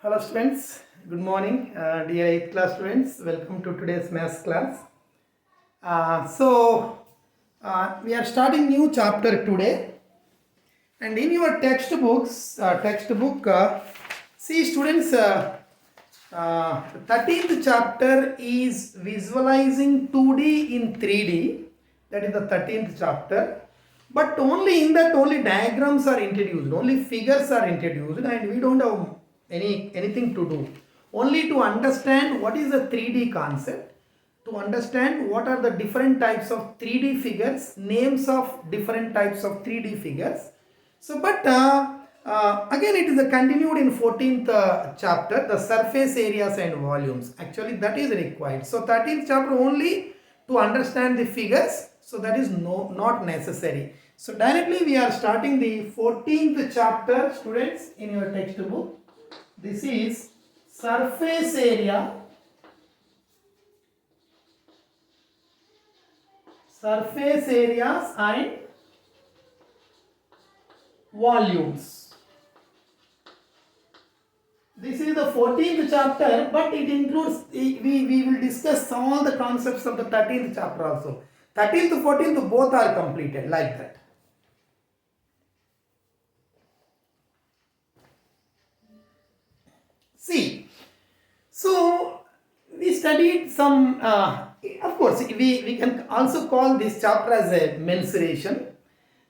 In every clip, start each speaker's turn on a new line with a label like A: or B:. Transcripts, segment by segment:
A: Hello students, good morning dear 8th class students, welcome to today's maths class. We are starting new chapter today, and in your textbook, see students, 13th chapter is visualizing 2D in 3D, that is the 13th chapter, but only in that only diagrams are introduced, only figures are introduced, and we don't have anything to do. Only to understand what is the 3D concept, to understand what are the different types of 3D figures, names of different types of 3D figures. So, again it is a continued in 14th chapter, the surface areas and volumes. Actually, that is required. So, 13th chapter only to understand the figures. So, that is not necessary. So, directly we are starting the 14th chapter, students, in your textbook. This is surface area, surface areas and volumes. This is the 14th chapter, but it includes, we will discuss all the concepts of the 13th chapter also. 13th, 14th both are completed like that. See, so we studied some, of course, we can also call this chapter as a mensuration.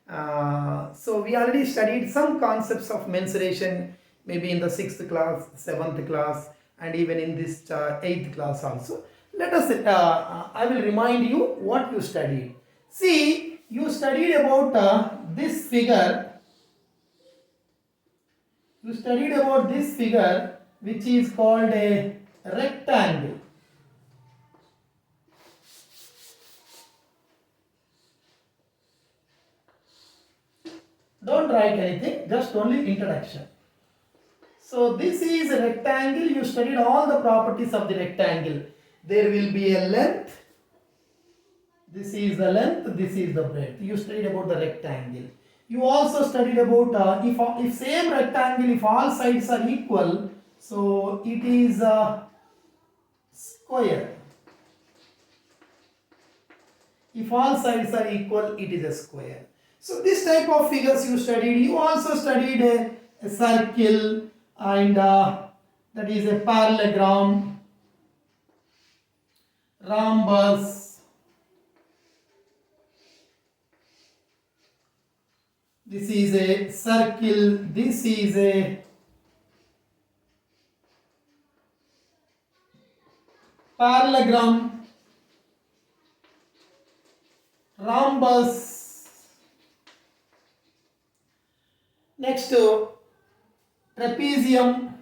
A: So we already studied some concepts of mensuration, maybe in the 6th class, 7th class, and even in this 8th class also. Let us, I will remind you what you studied. See, you studied about this figure. You studied about this figure, which is called a rectangle. Don't write anything, just only introduction. So this is a rectangle. You studied all the properties of the rectangle. There will be a length. This is the length, this is the breadth. You studied about the rectangle. You also studied about if same rectangle, if all sides are equal, so it is a square. If all sides are equal, it is a square. So this type of figures you studied. You also studied a circle and that is a parallelogram, rhombus. This is a circle. This is a parallelogram, rhombus. Next to trapezium,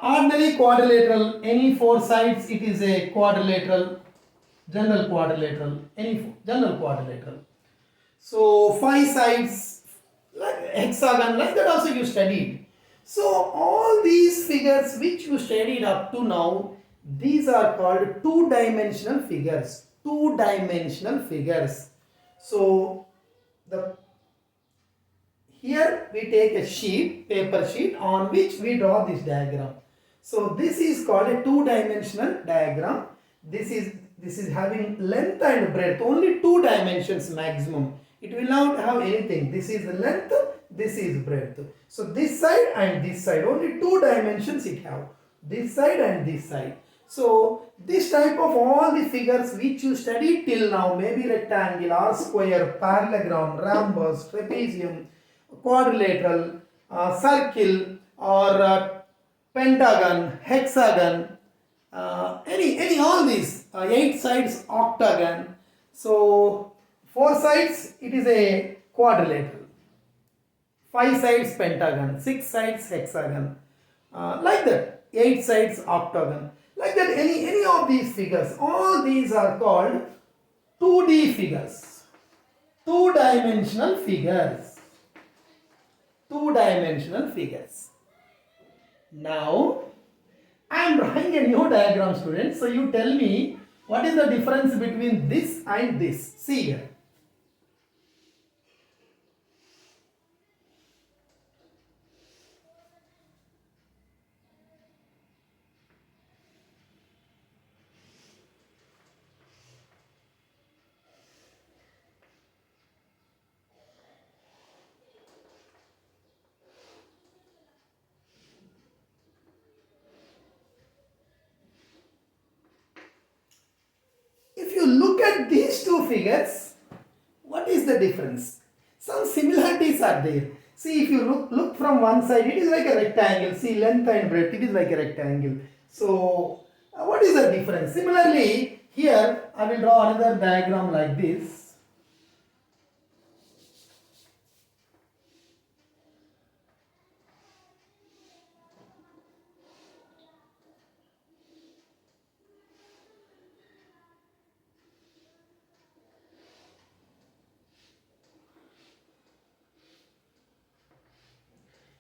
A: ordinary quadrilateral, any four sides it is a quadrilateral, general quadrilateral, any general quadrilateral. So 5 sides, like hexagon, like that also you studied. So all these figures which you studied up to now, these are called two-dimensional figures. Two-dimensional figures. So here we take a sheet, paper sheet, on which we draw this diagram. So this is called a two-dimensional diagram. This is having length and breadth, only 2 dimensions maximum. It will not have anything. This is the length, this is breadth. So this side and this side, only 2 dimensions it have. This side and this side. So this type of all the figures which you studied till now, maybe rectangle or square, parallelogram, rhombus, trapezium, quadrilateral, circle or pentagon, hexagon, any all these 8 sides octagon. So 4 sides it is a quadrilateral, 5 sides pentagon, 6 sides hexagon, like that, 8 sides octagon, like that. Any of these figures, all these are called 2D figures, two-dimensional figures, two-dimensional figures. Now I am drawing drawing a new diagram, students. So you tell me what is the difference between this and this. See here. If you look at these two figures, what is the difference? Some similarities are there. See, if you look from one side, it is like a rectangle. See, length and breadth, it is like a rectangle. So, what is the difference? Similarly, here I will draw another diagram like this.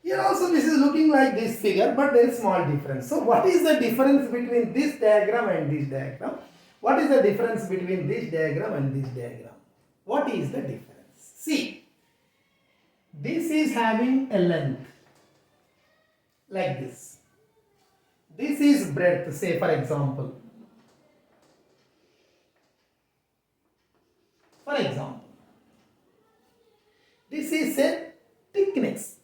A: Here also this is looking like this figure, but there is small difference. So what is the difference between this diagram and this diagram? What is the difference between this diagram and this diagram? What is the difference? See, this is having a length like this. This is breadth, say for example. For example, this is a thickness.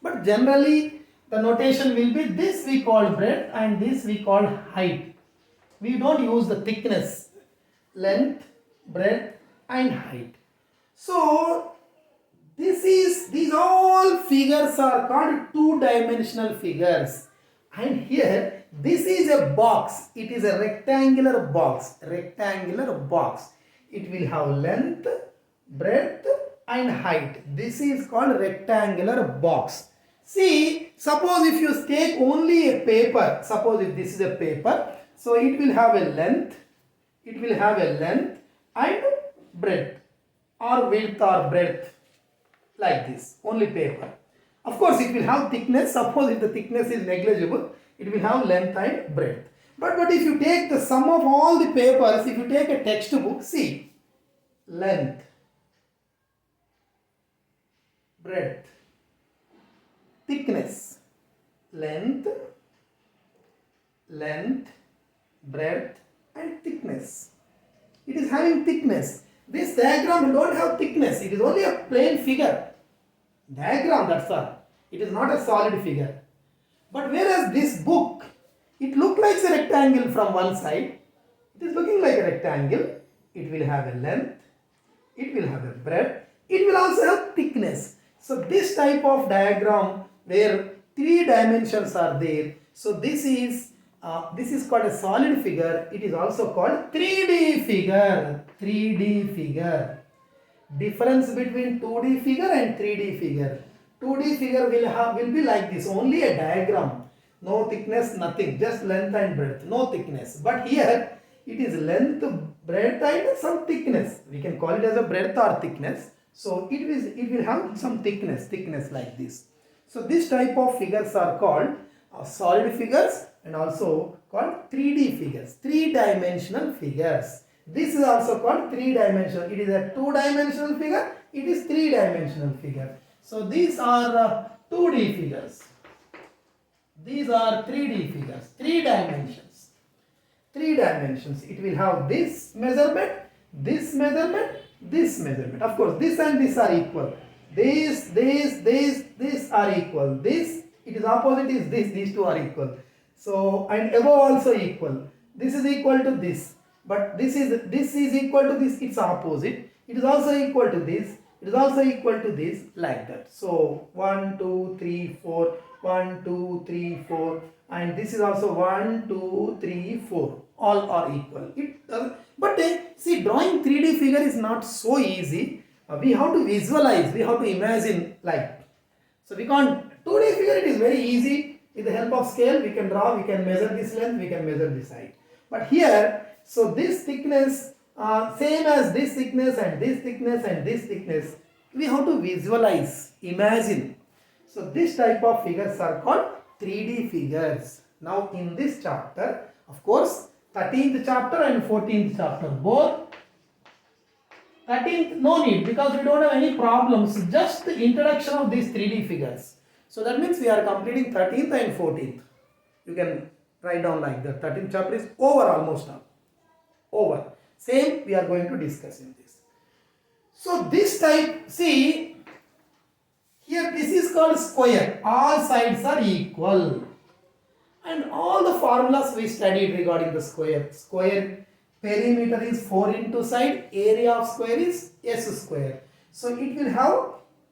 A: But generally the notation will be this we call breadth and this we call height. We don't use the thickness, length, breadth and height. So these all figures are called two-dimensional figures. And here this is a box. It is a rectangular box. It will have length, breadth and height. This is called rectangular box. See, suppose if you take only a paper, suppose if this is a paper, so it will have a length, and breadth or width or breadth like this, only paper. Of course, it will have thickness. Suppose if the thickness is negligible, it will have length and breadth. But if you take the sum of all the papers, if you take a textbook, see, length, breadth, thickness, length, breadth and thickness. It is having thickness. This diagram don't have thickness. It is only a plain figure. Diagram, that's all. It is not a solid figure. But whereas this book, it looks like a rectangle from one side. It is looking like a rectangle. It will have a length. It will have a breadth. It will also have thickness. So this type of diagram where three dimensions are there. So this is called a solid figure. It is also called 3D figure. 3D figure. Difference between 2D figure and 3D figure. 2D figure will be like this, only a diagram. No thickness, nothing, just length and breadth, no thickness. But here it is length, breadth and some thickness. We can call it as a breadth or thickness. So it will have some thickness like this. So this type of figures are called solid figures and also called 3D figures, three-dimensional figures. This is also called three-dimensional. It is a two-dimensional figure. It is three-dimensional figure. So these are 2D figures. These are 3D figures. 3 dimensions. 3 dimensions. It will have this measurement, this measurement, this measurement. Of course, this and this are equal. This are equal. This, it is opposite is this. These two are equal. So, and above also equal. This is equal to this. But this is equal to this. It's opposite. It is also equal to this. It is also equal to this, like that. So 1, 2, 3, 4, 1, 2, 3, 4, and this is also 1, 2, 3, 4. All are equal. But see, drawing 3D figure is not so easy. We have to visualize, we have to imagine like. So we can't, 2D figure it is very easy. With the help of scale, we can draw, we can measure this length, we can measure this height. But here, so this thickness, same as this thickness and this thickness and this thickness, we have to visualize, imagine. So this type of figures are called 3D figures. Now in this chapter, of course, 13th chapter and 14th chapter, both 13th no need because we don't have any problems, just the introduction of these 3D figures. So that means we are completing 13th and 14th. You can write down like that. 13th chapter is over almost now. Over. Same we are going to discuss in this. So this type, see, here this is called square. All sides are equal. And all the formulas we studied regarding the square. Square perimeter is 4 into side. Area of square is s square. So it will have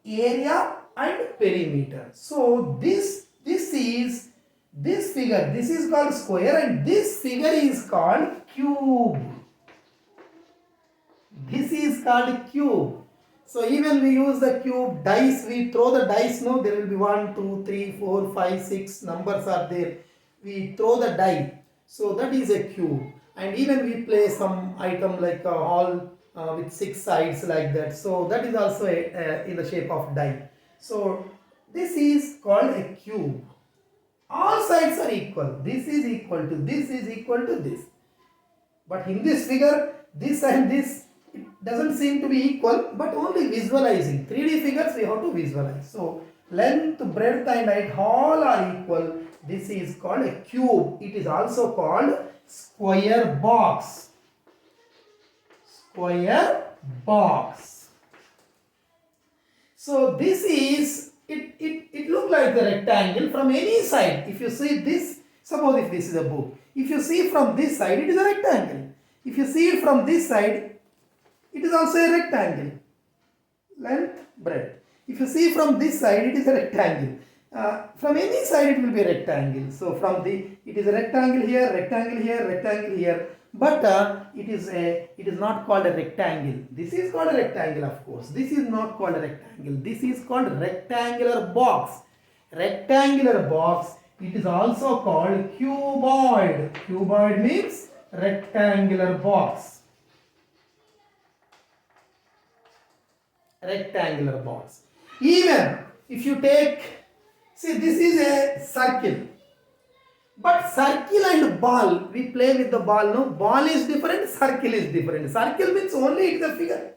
A: area and perimeter. So this is this figure. This is called square and this figure is called cube. This is called cube. So even we use the cube dice, we throw the dice, no, there will be 1, 2, 3, 4, 5, 6 numbers are there. We throw the die. So that is a cube. And even we play some item like a hall with 6 sides like that. So that is also in the shape of die. So this is called a cube. All sides are equal. This is equal to this is equal to this. But in this figure, this and this, it doesn't seem to be equal, but only visualizing. 3D figures we have to visualize. So length, breadth and height all are equal. This is called a cube. It is also called square box. Square box. So this is, it look like the rectangle from any side. If you see this, suppose if this is a book. If you see from this side, it is a rectangle. If you see it from this side, it is also a rectangle. Length, breadth. If you see from this side, it is a rectangle. From any side, it will be a rectangle. So from it is a rectangle here, rectangle here, rectangle here. But it is not called a rectangle. This is called a rectangle, of course. This is not called a rectangle. This is called rectangular box. Rectangular box. It is also called cuboid. Cuboid means rectangular box. Rectangular box. Even if you take, see, this is a circle. But circle and ball, we play with the ball, no? Ball is different, circle is different. Circle means only it is a figure.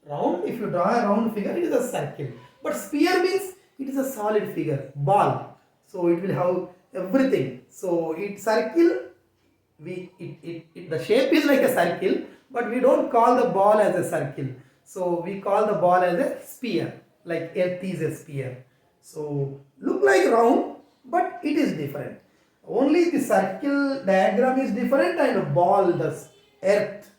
A: Round, if you draw a round figure, it is a circle. But sphere means it is a solid figure, ball. So it will have everything. So it circle, the shape is like a circle, but we don't call the ball as a circle. So we call the ball as a sphere, like earth is a sphere. So look like round, but it is different. Only the circle diagram is different and ball, the earth,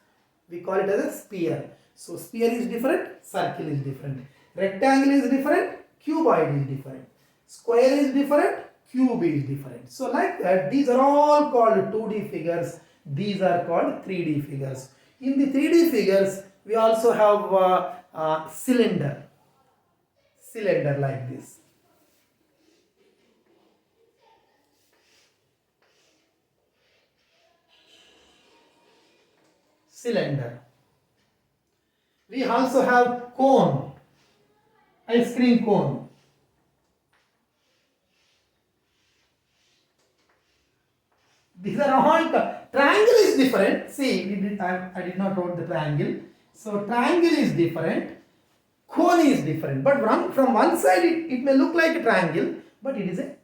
A: we call it as a sphere. So sphere is different, circle is different. Rectangle is different, cuboid is different. Square is different, cube is different. So like that, these are all called 2D figures. These are called 3D figures. In the 3D figures, we also have cylinder. Cylinder like this. Cylinder. We also have cone, ice cream cone. These are all, triangle is different. See, I did not write the triangle. So triangle is different, cone is different. But from one side it may look like a triangle, but it is a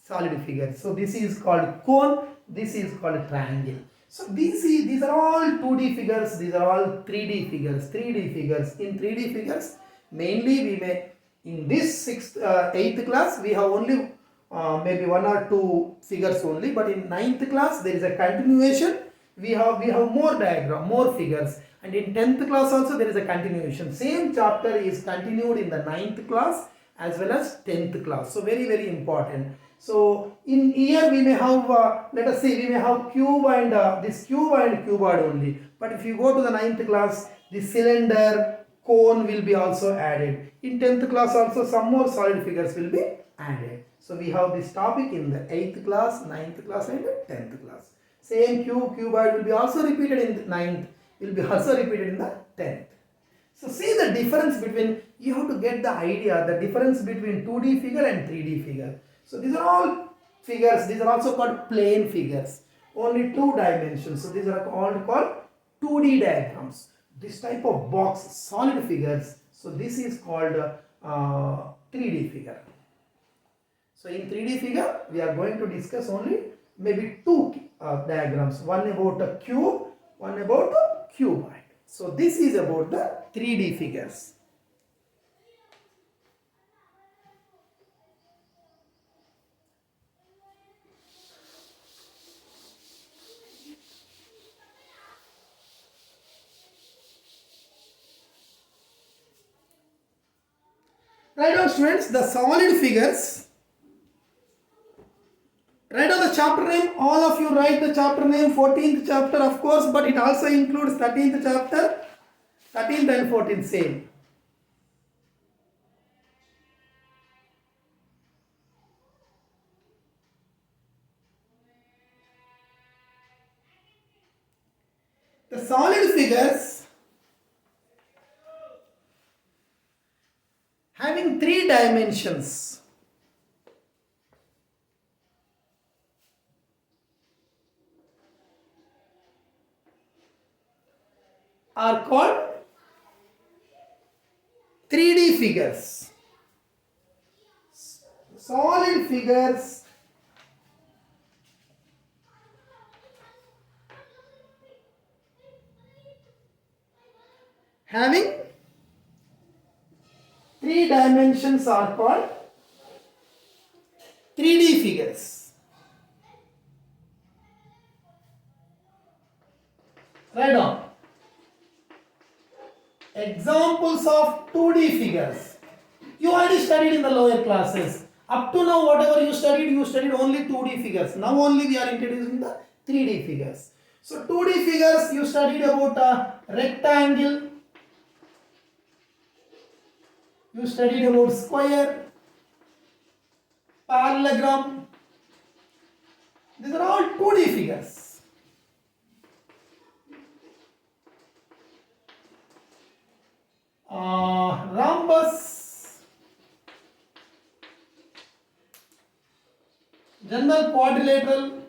A: solid figure. So this is called cone, this is called a triangle. So these are all 2D figures, these are all 3D figures. 3D figures. In 3D figures, mainly we may, in this 8th class, we have only maybe 1 or 2 figures only. But in 9th class, there is a continuation. We have more diagram, more figures. And in 10th class also, there is a continuation. Same chapter is continued in the 9th class as well as 10th class. So very, very important. So in here we may have, let us say, we may have cube and this cube and cuboid only. But if you go to the 9th class, the cylinder, cone will be also added. In 10th class also some more solid figures will be added. So we have this topic in the 8th class, 9th class and 10th class. Same cuboid will be also repeated in the 9th, will be also repeated in the 10th. So see the difference between, you have to get the idea, the difference between 2D figure and 3D figure. So these are all figures, these are also called plane figures. Only two dimensions. So these are called 2D diagrams. This type of box, solid figures. So this is called 3D figure. So in 3D figure, we are going to discuss only maybe two diagrams. One about a cube, one about a cuboid. So this is about the 3D figures. Write down, students, the solid figures. Write down the chapter name. All of you write the chapter name. 14th chapter, of course, but it also includes 13th chapter. 13th and 14th same. The solid figures having three dimensions are called 3D figures. Solid figures having three dimensions are called 3D figures. Write down. Examples of 2D figures. You already studied in the lower classes. Up to now, whatever you studied only 2D figures. Now only we are introducing the 3D figures. So 2D figures, you studied about a rectangle. You studied about square, parallelogram. These are all 2D figures. Rhombus, general quadrilateral,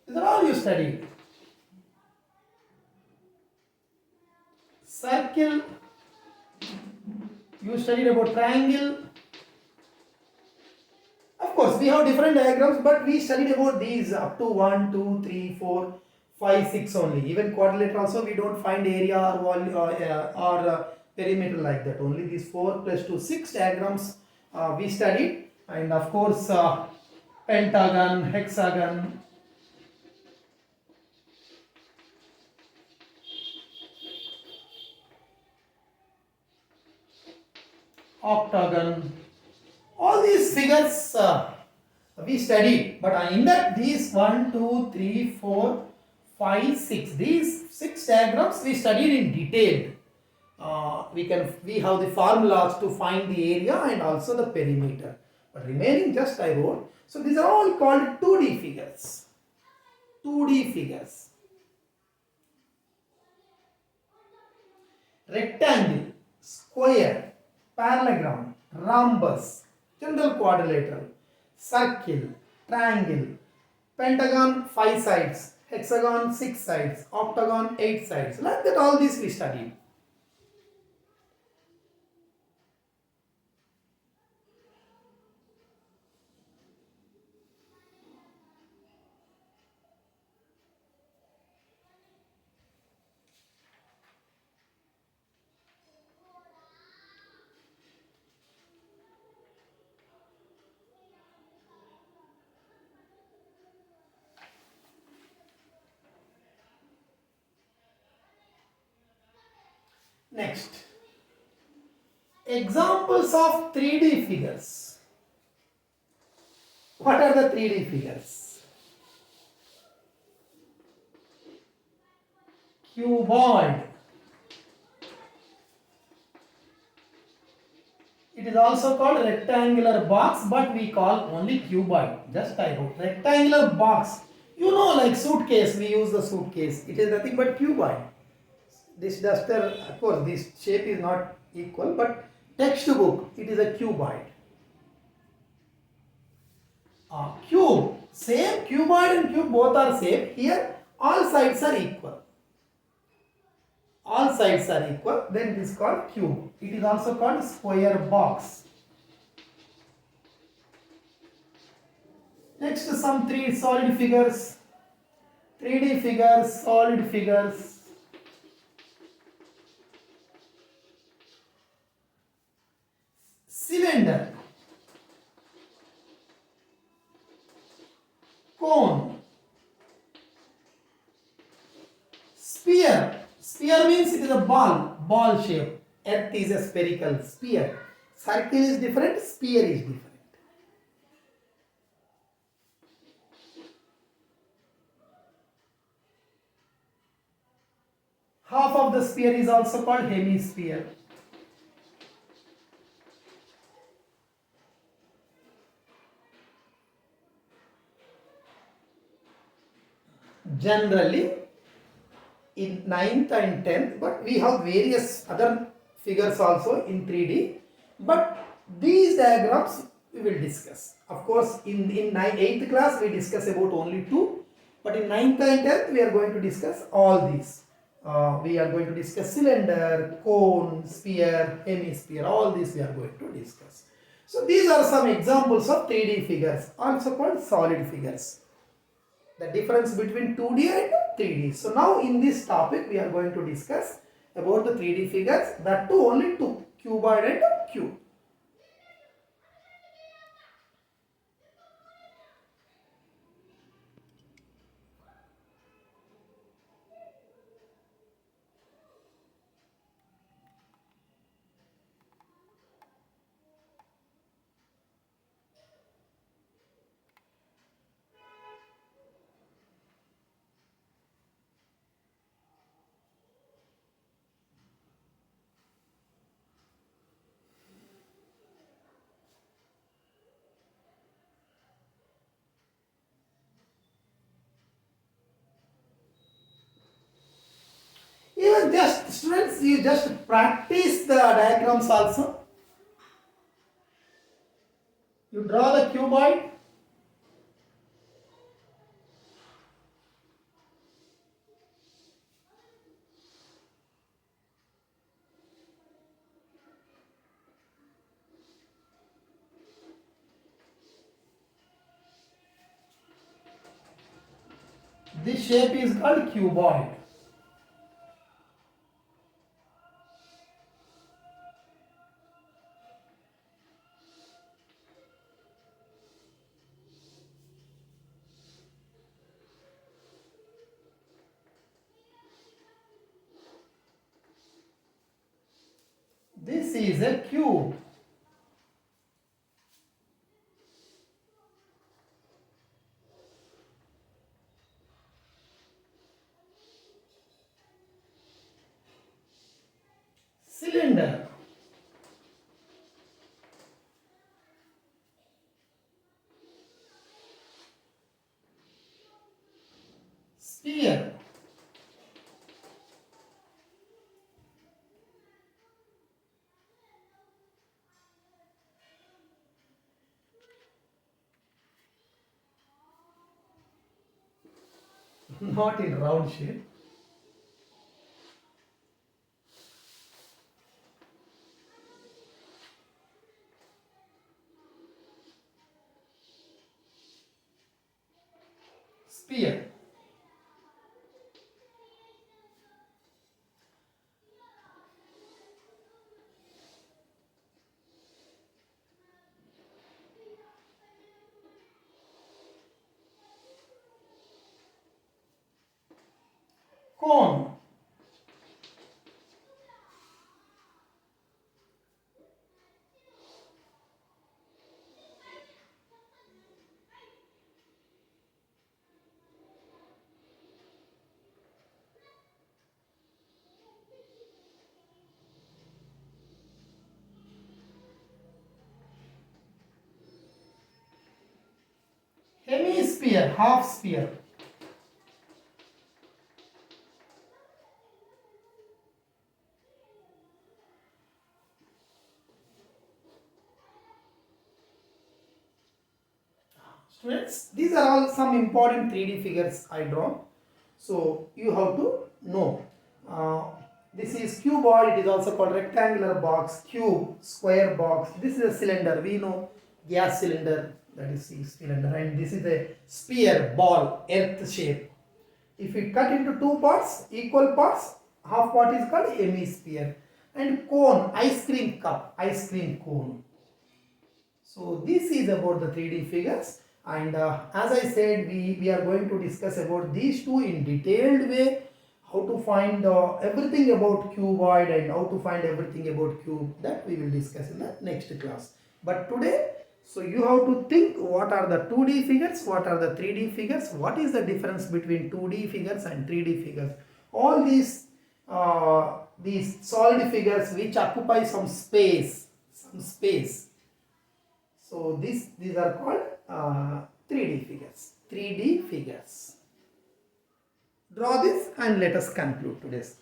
A: these are all you studied. Circle, you studied about triangle. Of course, we have different diagrams, but we studied about these up to 1, 2, 3, 4, 5, 6 only. Even quadrilateral also we don't find area or volume or perimeter like that. Only these 4 plus 2, 6 diagrams we studied, and of course pentagon, hexagon, octagon. All these figures we studied, but in that these 1, 2, 3, 4, 5, 6, these 6 diagrams we studied in detail. We have the formulas to find the area and also the perimeter. But remaining just I wrote. So these are all called 2D figures. 2D figures. Rectangle, square, parallelogram, rhombus, general quadrilateral, circle, triangle, pentagon 5 sides, hexagon 6 sides, octagon 8 sides. Like that all these we studied. Next, examples of 3D figures. What are the 3D figures? Cuboid. It is also called rectangular box, but we call only cuboid. Just I wrote rectangular box. You know, like suitcase, we use the suitcase. It is nothing but cuboid. This duster, of course, this shape is not equal, but textbook, it is a cuboid. Cube. Same cuboid and cube both are same. Here all sides are equal. All sides are equal. Then it is called cube. It is also called square box. Next, some three solid figures. 3D figures, solid figures. Cylinder. Cone. Sphere. Sphere means it is a ball shape. Earth is a spherical sphere. Circle is different, sphere is different. Half of the sphere is also called hemisphere. Generally, in 9th and 10th, but we have various other figures also in 3D. But these diagrams we will discuss. Of course, in 8th class we discuss about only two, but in 9th and 10th we are going to discuss all these. We are going to discuss cylinder, cone, sphere, hemisphere, all these we are going to discuss. So these are some examples of 3D figures, also called solid figures. The difference between 2D and 3D. So now in this topic we are going to discuss about the 3D figures, that too only two, cuboid and cube. Even just students, you just practice the diagrams also. You draw the cuboid. This shape is called cuboid. This is a cube. Cylinder. Sphere. Not in round shape. Sphere. Cone. Hemisphere, half sphere. Students, these are all some important 3D figures I drawn. So you have to know. This is cuboid, it is also called rectangular box, cube, square box. This is a cylinder, we know gas cylinder, that is the cylinder, and this is a sphere, ball, earth shape. If we cut into two parts, equal parts, half part is called hemisphere. And cone, ice cream cup, ice cream cone. So this is about the 3D figures, and as I said, we are going to discuss about these two in detailed way, how to find everything about cuboid and how to find everything about cube, that we will discuss in the next class. But today, so you have to think what are the 2D figures, what are the 3D figures, what is the difference between 2D figures and 3D figures. All these solid figures which occupy some space, so these are called 3D figures. 3D figures. Draw this and let us conclude today's